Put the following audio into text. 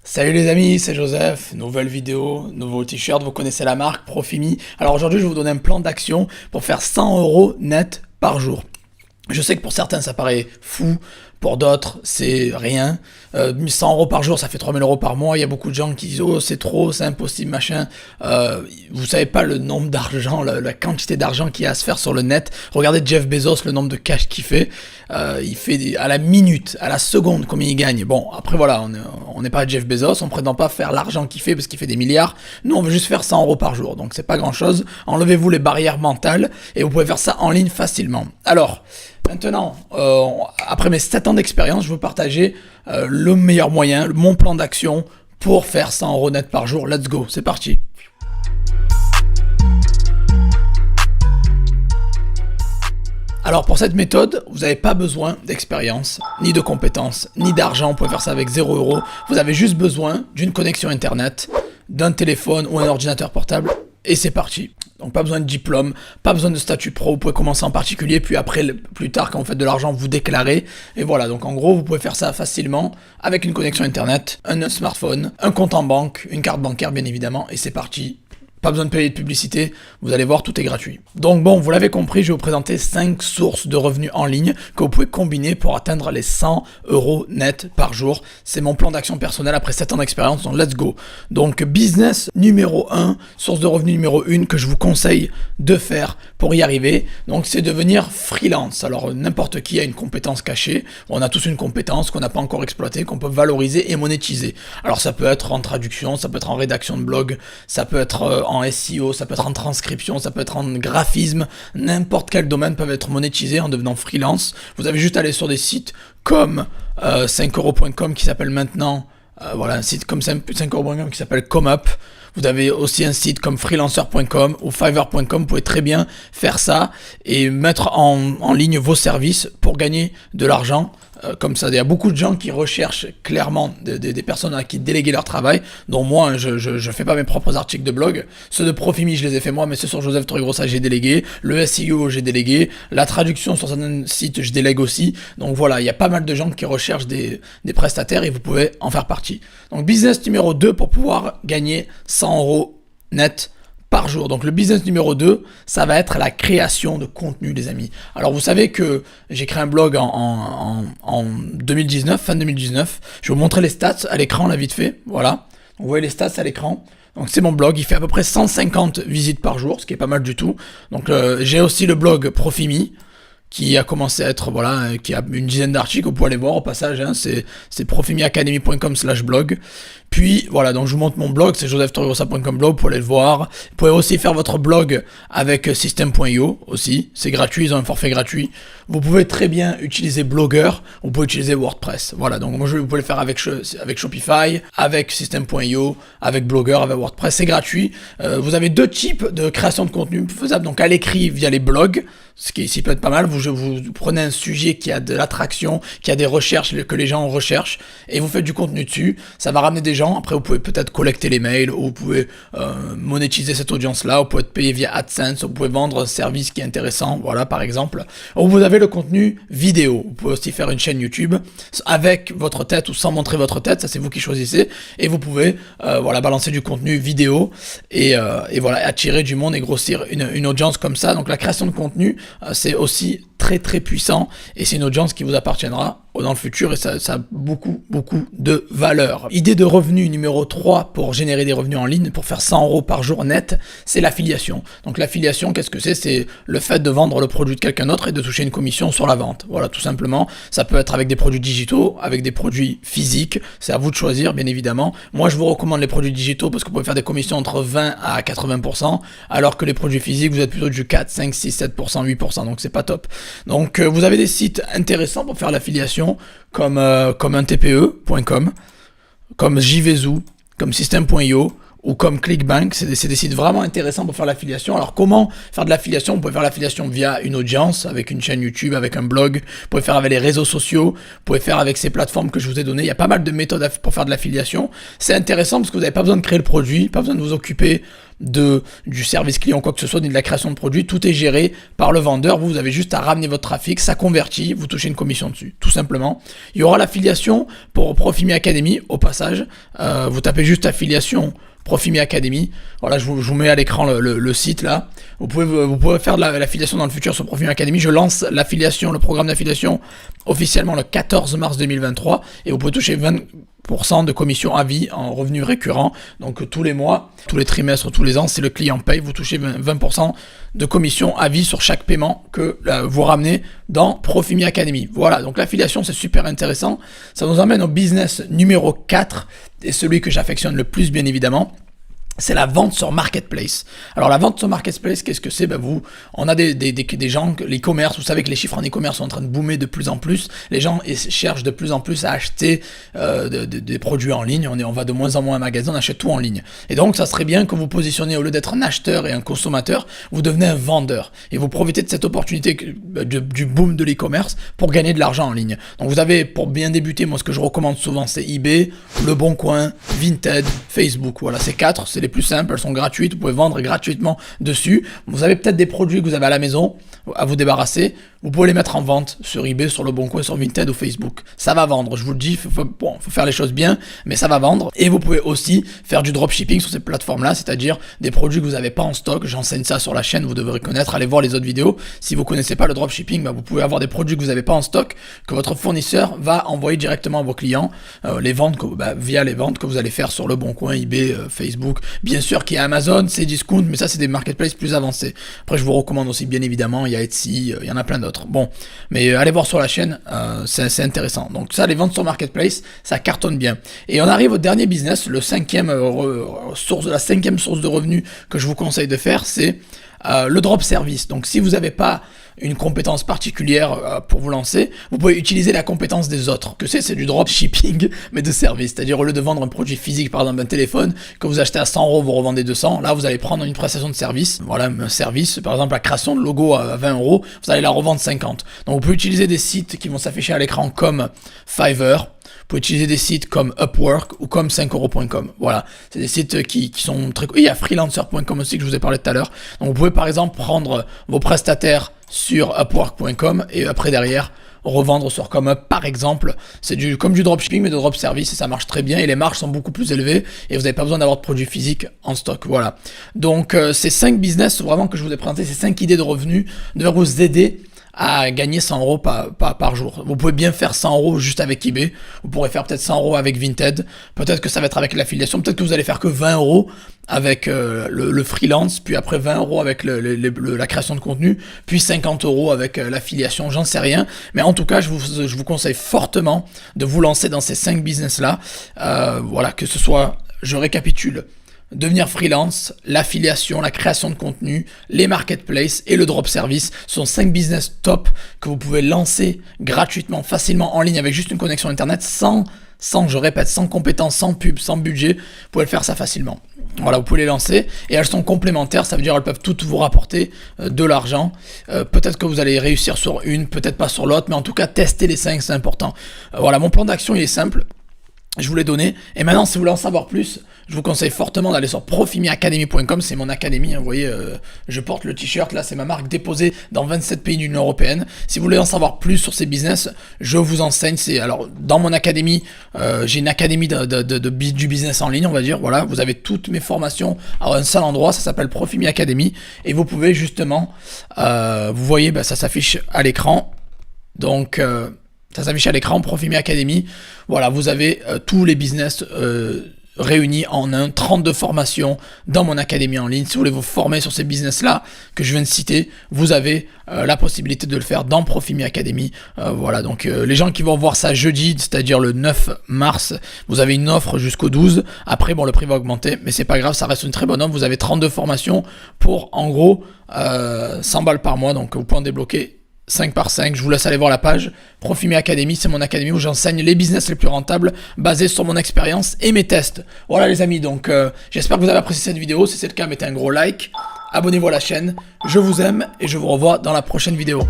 Salut les amis, c'est Joseph, nouvelle vidéo, nouveau t-shirt, vous connaissez la marque Profimi. Alors aujourd'hui je vais vous donner un plan d'action pour faire 100 euros net par jour. Je sais que pour certains ça paraît fou, pour d'autres c'est rien. 100 euros par jour ça fait 3000 euros par mois, il y a beaucoup de gens qui disent oh c'est trop, c'est impossible machin. Vous savez pas le nombre d'argent, la quantité d'argent qu'il y a à se faire sur le net. Regardez Jeff Bezos, le nombre de cash qu'il fait. Il fait à la minute, à la seconde combien il gagne. Bon après voilà, on n'est pas Jeff Bezos, on prétend pas faire l'argent qu'il fait parce qu'il fait des milliards. Nous on veut juste faire 100 euros par jour, donc c'est pas grand chose. Enlevez-vous les barrières mentales et vous pouvez faire ça en ligne facilement. Alors maintenant, après mes 7 ans d'expérience, je vais vous partager le meilleur moyen, mon plan d'action pour faire 100 euros net par jour. Let's go, c'est parti. Alors pour cette méthode, vous n'avez pas besoin d'expérience, ni de compétences, ni d'argent, vous pouvez faire ça avec 0 euros. Vous avez juste besoin d'une connexion internet, d'un téléphone ou un ordinateur portable, et c'est parti. Donc pas besoin de diplôme, pas besoin de statut pro, vous pouvez commencer en particulier, puis après, plus tard, quand vous faites de l'argent, vous déclarez. Et voilà, donc en gros, vous pouvez faire ça facilement avec une connexion internet, un smartphone, un compte en banque, une carte bancaire bien évidemment, et c'est parti. Pas besoin de payer de publicité, vous allez voir, tout est gratuit. Donc bon, vous l'avez compris, je vais vous présenter 5 sources de revenus en ligne que vous pouvez combiner pour atteindre les 100 euros net par jour. C'est mon plan d'action personnel après 7 ans d'expérience, donc let's go. Donc business numéro 1, source de revenus numéro 1 que je vous conseille de faire pour y arriver, donc c'est devenir freelance. Alors n'importe qui a une compétence cachée, on a tous une compétence qu'on n'a pas encore exploitée, qu'on peut valoriser et monétiser. Alors ça peut être en traduction, ça peut être en rédaction de blog, ça peut être en SEO, ça peut être en transcription, ça peut être en graphisme, n'importe quel domaine peut être monétisé en devenant freelance. Vous avez juste à aller sur des sites comme 5euros.com qui s'appelle maintenant, voilà, un site comme 5euros.com qui s'appelle ComeUp. Vous avez aussi un site comme freelancer.com ou fiverr.com, vous pouvez très bien faire ça et mettre en ligne vos services pour gagner de l'argent. Comme ça, il y a beaucoup de gens qui recherchent clairement des personnes à qui déléguer leur travail, dont moi, hein, je fais pas mes propres articles de blog. Ceux de Profimi, je les ai fait moi, mais ceux sur Joseph Torregrossa, j'ai délégué. Le SEO, j'ai délégué. La traduction sur certains sites, je délègue aussi. Donc voilà, il y a pas mal de gens qui recherchent des prestataires et vous pouvez en faire partie. Donc business numéro 2 pour pouvoir gagner 100 euros net par jour. Donc le business numéro 2, ça va être la création de contenu, les amis. Alors vous savez que j'ai créé un blog en 2019, fin 2019. Je vais vous montrer les stats à l'écran, là, vite fait. Voilà. Vous voyez les stats à l'écran. Donc c'est mon blog, il fait à peu près 150 visites par jour, ce qui est pas mal du tout. Donc j'ai aussi le blog Profimi, qui a commencé à être, voilà, qui a une dizaine d'articles, vous pouvez aller voir au passage, hein, c'est profimiacademy.com/blog. Puis voilà, donc je vous montre mon blog, c'est josephtorregrossa.com blog, vous pouvez aller le voir. Vous pouvez aussi faire votre blog avec system.io aussi, c'est gratuit, ils ont un forfait gratuit. Vous pouvez très bien utiliser Blogger, vous pouvez utiliser WordPress. Voilà, donc moi vous pouvez le faire avec Shopify, avec system.io, avec Blogger, avec WordPress, c'est gratuit. Vous avez 2 types de création de contenu faisable, donc à l'écrit via les blogs, ce qui ici peut être pas mal. Vous prenez un sujet qui a de l'attraction, qui a des recherches que les gens recherchent, et vous faites du contenu dessus. Ça va ramener des gens. Après, vous pouvez peut-être collecter les mails, ou vous pouvez monétiser cette audience-là, vous pouvez être payé via AdSense, ou vous pouvez vendre un service qui est intéressant, voilà, par exemple. Ou vous avez le contenu vidéo. Vous pouvez aussi faire une chaîne YouTube avec votre tête ou sans montrer votre tête, ça c'est vous qui choisissez, et vous pouvez voilà, balancer du contenu vidéo et voilà, attirer du monde et grossir une audience comme ça. Donc la création de contenu, c'est aussi très très puissant et c'est une audience qui vous appartiendra dans le futur et ça a beaucoup de valeur. Idée de revenu numéro 3 pour générer des revenus en ligne, pour faire 100 euros par jour net, c'est l'affiliation. Donc l'affiliation, qu'est-ce que c'est? C'est le fait de vendre le produit de quelqu'un d'autre et de toucher une commission sur la vente. Voilà, tout simplement. Ça peut être avec des produits digitaux, avec des produits physiques, c'est à vous de choisir bien évidemment. Moi je vous recommande les produits digitaux parce que vous pouvez faire des commissions entre 20 à 80%, alors que les produits physiques vous êtes plutôt du 4, 5, 6, 7%, 8%, donc c'est pas top. Donc vous avez des sites intéressants pour faire l'affiliation comme un TPE.com, comme JVZoo, comme System.io ou comme ClickBank. C'est des sites vraiment intéressants pour faire l'affiliation. Alors comment faire de l'affiliation? Vous pouvez faire l'affiliation via une audience, avec une chaîne YouTube, avec un blog. Vous pouvez faire avec les réseaux sociaux. Vous pouvez faire avec ces plateformes que je vous ai données. Il y a pas mal de méthodes pour faire de l'affiliation. C'est intéressant parce que vous n'avez pas besoin de créer le produit, pas besoin de vous occuper du service client, quoi que ce soit, ni de la création de produits. Tout est géré par le vendeur. Vous avez juste à ramener votre trafic, ça convertit, vous touchez une commission dessus, tout simplement. Il y aura l'affiliation pour Profimi Academy, au passage. Vous tapez juste affiliation Profimi Academy. Voilà, je vous mets à l'écran le site là. Vous pouvez faire de l'affiliation dans le futur sur Profimi Academy. Je lance l'affiliation, le programme d'affiliation officiellement le 14 mars 2023 et vous pouvez toucher 20% de commission à vie en revenus récurrents. Donc tous les mois, tous les trimestres, tous les ans, si le client paye, vous touchez 20% de commission à vie sur chaque paiement que vous ramenez dans Profimi Academy. Voilà, donc l'affiliation c'est super intéressant. Ça nous amène au business numéro 4 et celui que j'affectionne le plus bien évidemment. C'est la vente sur Marketplace. Alors la vente sur Marketplace, qu'est-ce que c'est? On a des gens, l'e-commerce, vous savez que les chiffres en e-commerce sont en train de boomer de plus en plus. Les gens cherchent de plus en plus à acheter des produits en ligne. On va de moins en moins à magasin, on achète tout en ligne. Et donc ça serait bien que vous positionnez, au lieu d'être un acheteur et un consommateur, vous devenez un vendeur. Et vous profitez de cette opportunité du boom de l'e-commerce pour gagner de l'argent en ligne. Donc vous avez, pour bien débuter, moi ce que je recommande souvent c'est eBay, Le Bon Coin, Vinted, Facebook. Voilà, ces 4, c'est les plus simples, elles sont gratuites, vous pouvez vendre gratuitement dessus. Vous avez peut-être des produits que vous avez à la maison à vous débarrasser, vous pouvez les mettre en vente sur eBay, sur Le Bon Coin, sur Vinted ou Facebook. Ça va vendre, je vous le dis, faut faire les choses bien, mais ça va vendre. Et vous pouvez aussi faire du dropshipping sur ces plateformes-là, c'est-à-dire des produits que vous n'avez pas en stock. J'enseigne ça sur la chaîne, vous devrez connaître, allez voir les autres vidéos. Si vous ne connaissez pas le dropshipping, vous pouvez avoir des produits que vous n'avez pas en stock, que votre fournisseur va envoyer directement à vos clients, les ventes via les ventes que vous allez faire sur Le Bon Coin, eBay, Facebook. Bien sûr qu'il y a Amazon, c'est Discount, mais ça c'est des marketplaces plus avancés. Après je vous recommande aussi bien évidemment, il y a Etsy, il y en a plein d'autres. Bon, mais allez voir sur la chaîne, c'est intéressant. Donc ça, les ventes sur Marketplace, ça cartonne bien. Et on arrive au dernier business, la cinquième source de revenus que je vous conseille de faire, c'est le drop service. Donc si vous n'avez pas une compétence particulière pour vous lancer, vous pouvez utiliser la compétence des autres. Que c'est du drop shipping, mais de service. C'est-à-dire au lieu de vendre un produit physique, par exemple un téléphone, que vous achetez à 100 €, vous revendez 200, là vous allez prendre une prestation de service. Voilà, un service, par exemple la création de logo à 20 €, vous allez la revendre 50. Donc vous pouvez utiliser des sites qui vont s'afficher à l'écran comme Fiverr. Vous pouvez utiliser des sites comme Upwork ou comme 5euros.com. Voilà, c'est des sites qui sont très... Il y a freelancer.com aussi que je vous ai parlé tout à l'heure. Donc vous pouvez par exemple prendre vos prestataires sur Upwork.com et après derrière revendre sur ComeUp par exemple. C'est comme du dropshipping mais de drop service et ça marche très bien et les marges sont beaucoup plus élevées et vous n'avez pas besoin d'avoir de produits physiques en stock. Voilà. Donc ces 5 business vraiment que je vous ai présenté, ces 5 idées de revenus devraient vous aider à gagner 100 € par jour. Vous pouvez bien faire 100 € juste avec eBay, vous pourrez faire peut-être 100 € avec Vinted, peut-être que ça va être avec l'affiliation, peut-être que vous allez faire que 20 € avec le freelance, puis après 20 € avec la création de contenu, puis 50 € avec l'affiliation, j'en sais rien. Mais en tout cas, je vous conseille fortement de vous lancer dans ces 5 business-là. Voilà, que ce soit, je récapitule, devenir freelance, l'affiliation, la création de contenu, les marketplaces et le drop service sont 5 business top que vous pouvez lancer gratuitement, facilement en ligne avec juste une connexion internet sans, je répète, sans compétences, sans pub, sans budget. Vous pouvez le faire ça facilement. Voilà, vous pouvez les lancer et elles sont complémentaires, ça veut dire elles peuvent toutes vous rapporter de l'argent. Peut-être que vous allez réussir sur une, peut-être pas sur l'autre, mais en tout cas, tester les 5, c'est important. Voilà, mon plan d'action, il est simple. Je vous l'ai donné. Et maintenant, si vous voulez en savoir plus, je vous conseille fortement d'aller sur profimiacademy.com. C'est mon académie. Hein, vous voyez, je porte le t-shirt. Là, c'est ma marque déposée dans 27 pays de l'Union européenne. Si vous voulez en savoir plus sur ces business, je vous enseigne. Alors, dans mon académie, j'ai une académie du business en ligne, on va dire. Voilà, vous avez toutes mes formations à un seul endroit. Ça s'appelle Profimi Academy. Et vous pouvez justement, vous voyez, ça s'affiche à l'écran. Donc... ça s'affiche à l'écran, Profimi Academy. Voilà, vous avez tous les business réunis en 32 formations dans mon académie en ligne. Si vous voulez vous former sur ces business-là que je viens de citer, vous avez la possibilité de le faire dans Profimi Academy. Voilà, donc les gens qui vont voir ça jeudi, c'est-à-dire le 9 mars, vous avez une offre jusqu'au 12. Après, bon, le prix va augmenter, mais c'est pas grave, ça reste une très bonne offre. Vous avez 32 formations pour, en gros, 100 balles par mois, donc vous pouvez en débloquer 5 par 5, je vous laisse aller voir la page Profimi Academy, c'est mon académie où j'enseigne les business les plus rentables basés sur mon expérience et mes tests. Voilà les amis, donc j'espère que vous avez apprécié cette vidéo, si c'est le cas mettez un gros like, abonnez-vous à la chaîne, je vous aime et je vous revois dans la prochaine vidéo.